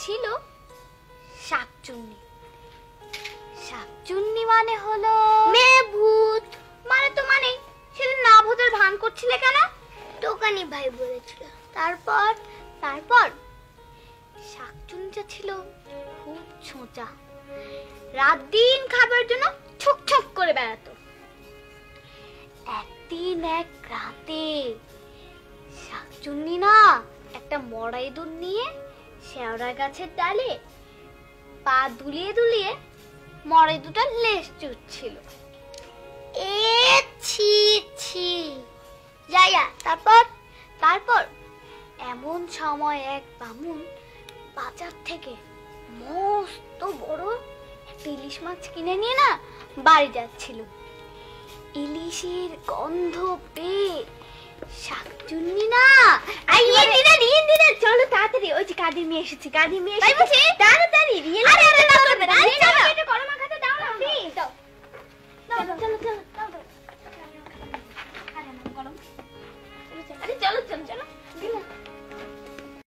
ছিল শাকচুন্নি। শাকচুন্নি মানে হলো মেয়ে ভূত। মানে তো মানে সেদিন না ভূতের ভান করছিলে কেন? দোকানি ভাই বলেছিল। তারপর তারপর শাকচুন্নিটা ছিল খুব ছোঁচা, রাত দিন খাবার জন্য ছক ছক করে বেড়াতো। একদিন এক রাতে শাকচুন্নি না একটা মরা ইঁদুর নিয়ে শেওড়া গাছের ডালে পা দুলিয়ে দুলিয়ে মরা ইঁদুরটার লেজ চুচ্ছিল। ছি ছি। যাইয়া তারপর তারপর এমন সময় এক বামুন বাজার থেকে মস্ত বড় একটা ইলিশ মাছ কিনে নিয়ে না বাড়ি যাচ্ছিল। ইলিশের গন্ধ পেয়ে শাকচুন্নি না চলো তাড়াতাড়ি, ওই যে কাঁদি নিয়ে এসেছি, কাঁদি নিয়ে এসেছি তাড়াতাড়ি।